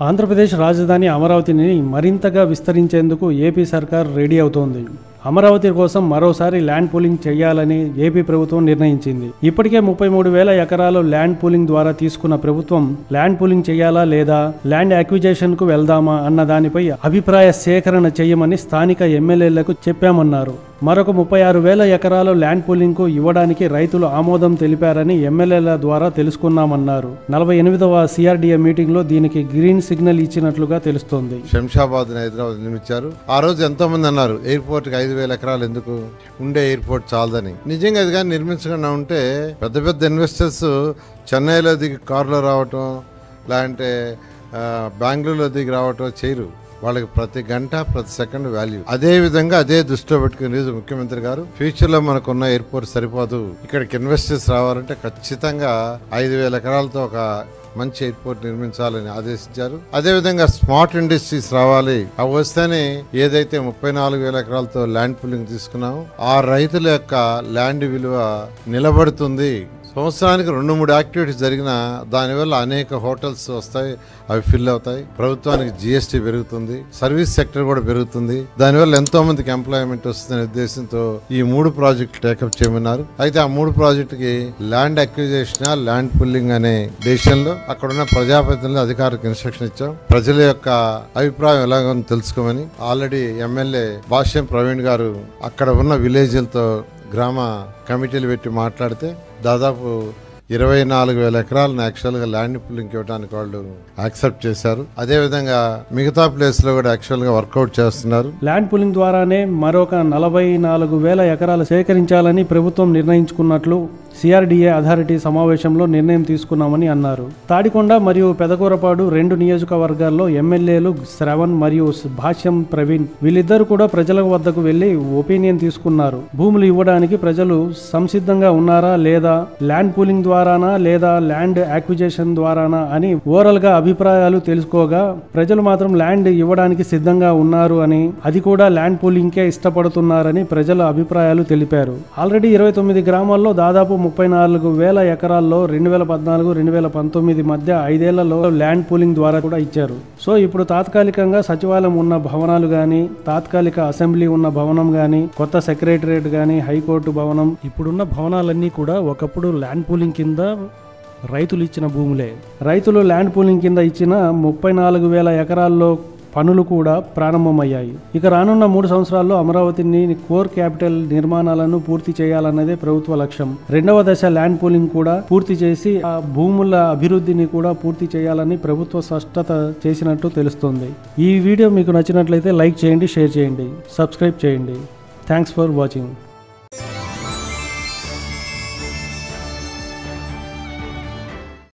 ఆంధ్రప్రదేశ్ రాజధాని అమరావతిని మరింతగా విస్తరించేందుకు ఏపీ సర్కార్ రెడీ అవుతోంది. అమరావతి కోసం మరోసారి ల్యాండ్ పూలింగ్ చేయాలని ఏపీ ప్రభుత్వం నిర్ణయించింది. ఇప్పటికే 33,000 ఎకరాలు ల్యాండ్ పూలింగ్ ద్వారా తీసుకున్న ప్రభుత్వం ల్యాండ్ పూలింగ్ చేయాలా లేదా ల్యాండ్ అక్విజిషన్ కు వెళ్దామా అన్న దానిపై అభిప్రాయ సేకరణ చేయమని స్థానిక ఎమ్మెల్యేలకు చెప్పామన్నారు. మరొక 36,000 ఎకరాలు ల్యాండ్ పూలింగ్ కు ఇవ్వడానికి రైతులు ఆమోదం తెలిపారని ఎమ్మెల్యేల ద్వారా తెలుసుకున్నామన్నారు. 48వ సిఆర్డీఏ మీటింగ్ లో దీనికి గ్రీన్ సిగ్నల్ ఇచ్చినట్లుగా తెలుస్తోంది. శంషాబాద్ హైదరాబాద్ నిర్మించారు. ఆ రోజు ఎంతో మంది అన్నారు ఎయిర్పోర్ట్ కి 5,000 ఎకరాలు ఎందుకు, ఉండే ఎయిర్పోర్ట్ చాలదని. నిజంగా అది కానీ నిర్మించకుండా ఉంటే పెద్ద పెద్ద ఇన్వెస్టర్స్ చెన్నైలో దిగి కారులో రావటం, లేదంటే బెంగళూరులో దిగి రావటం చేయరు. వాళ్ళకి ప్రతి గంట ప్రతి సెకండ్ వాల్యూ. అదే విధంగా అదే దృష్టిలో పెట్టుకుని ముఖ్యమంత్రి గారు ఫ్యూచర్ లో మనకున్న ఎయిర్పోర్ట్ సరిపోదు, ఇక్కడికి ఇన్వెస్టర్స్ రావాలంటే ఖచ్చితంగా 5,000 ఎకరాలతో ఒక మంచి ఎయిర్పోర్ట్ నిర్మించాలని ఆదేశించారు. అదేవిధంగా స్మార్ట్ ఇండస్ట్రీస్ రావాలి. అవి వస్తేనే ఏదైతే 34,000 ఎకరాలతో ల్యాండ్ పూలింగ్ తీసుకున్నామో ఆ రైతుల యొక్క ల్యాండ్ విలువ నిలబడుతుంది. సంవత్సరానికి 2-3 యాక్టివిటీస్ జరిగినా దానివల్ల అనేక హోటల్స్ వస్తాయి, అవి ఫిల్ అవుతాయి. ప్రభుత్వానికి జిఎస్టీ పెరుగుతుంది, సర్వీస్ సెక్టర్ కూడా పెరుగుతుంది. దానివల్ల ఎంతో మందికి ఎంప్లాయ్మెంట్ వస్తుందనే ఉద్దేశంతో ఈ 3 ప్రాజెక్టులు టేకప్ చేయమన్నారు. అయితే ఆ 3 ప్రాజెక్టుకి ల్యాండ్ అక్విజిషన్, ల్యాండ్ పుల్లింగ్ అనే దేశంలో అక్కడున్న ప్రజాప్రతినిధులు అధికారులకు ఇన్స్ట్రక్షన్ ఇచ్చాం. ప్రజల యొక్క అభిప్రాయం ఎలాగో తెలుసుకోమని. ఆల్రెడీ ఎమ్మెల్యే భాష్యం ప్రవీణ్ గారు అక్కడ ఉన్న విలేజ్లతో గ్రామ కమిటీలు పెట్టి మాట్లాడితే దాదాపు 24,000 ఎకరాలను యాక్చువల్గా ల్యాండ్ పూలింగ్ ఇవ్వడానికి వాళ్ళు యాక్సెప్ట్ చేశారు. అదేవిధంగా మిగతా ప్లేస్ లో కూడా యాక్చువల్గా వర్కౌట్ చేస్తున్నారు. ల్యాండ్ పూలింగ్ ద్వారానే మరొక 44,000 ఎకరాలు సేకరించాలని ప్రభుత్వం నిర్ణయించుకున్నట్లు సిఆర్డీఏ అథారిటీ సమావేశంలో నిర్ణయం తీసుకున్నామని అన్నారు. తాడికొండ మరియు పెదకూరపాడు 2 నియోజకవర్గాల్లో ఎమ్మెల్యేలు శ్రవణ్ మరియు భాష్యం ప్రవీణ్ వీళ్ళిద్దరూ కూడా ప్రజల వద్దకు వెళ్లి ఒపీనియన్ తీసుకున్నారు. భూములు ఇవ్వడానికి ప్రజలు సంసిద్ధంగా ఉన్నారా లేదా, ల్యాండ్ పూలింగ్ ద్వారానా లేదా ల్యాండ్ అక్విజిషన్ ద్వారానా అని ఓవరాల్ గా అభిప్రాయాలు తెలుసుకోగా ప్రజలు మాత్రం ల్యాండ్ ఇవ్వడానికి సిద్ధంగా ఉన్నారు అని, అది కూడా ల్యాండ్ పూలింగ్ కే ఇష్టపడుతున్నారని ప్రజల అభిప్రాయాలు తెలిపారు. ఆల్రెడీ 29 గ్రామాల్లో దాదాపు 34,000 ఎకరాల్లో 2014-2019 మధ్య 5 ఏళ్లలో ల్యాండ్ పూలింగ్ ద్వారా కూడా ఇచ్చారు. సో ఇప్పుడు తాత్కాలికంగా సచివాలయం ఉన్న భవనాలు గాని, తాత్కాలిక అసెంబ్లీ ఉన్న భవనం గాని, కొత్త సెక్రటరియట్ గాని, హైకోర్టు భవనం, ఇప్పుడున్న భవనాలన్నీ కూడా ఒకప్పుడు ల్యాండ్ పూలింగ్ కింద రైతులు ఇచ్చిన భూములే. రైతులు ల్యాండ్ పూలింగ్ కింద ఇచ్చిన 34,000 ఎకరాల్లో పనులు కూడా ప్రారంభమయ్యాయి. ఇక రానున్న 3 సంవత్సరాల్లో అమరావతిని కోర్ క్యాపిటల్ నిర్మాణాలను పూర్తి చేయాలన్నదే ప్రభుత్వ లక్ష్యం. 2వ దశ ల్యాండ్ పూలింగ్ కూడా పూర్తి చేసి ఆ భూముల అభివృద్ధిని కూడా పూర్తి చేయాలని ప్రభుత్వ స్పష్టత చేసినట్టు తెలుస్తోంది. ఈ వీడియో మీకు నచ్చినట్లయితే లైక్ చేయండి, షేర్ చేయండి, సబ్స్క్రైబ్ చేయండి. Thanks for watching.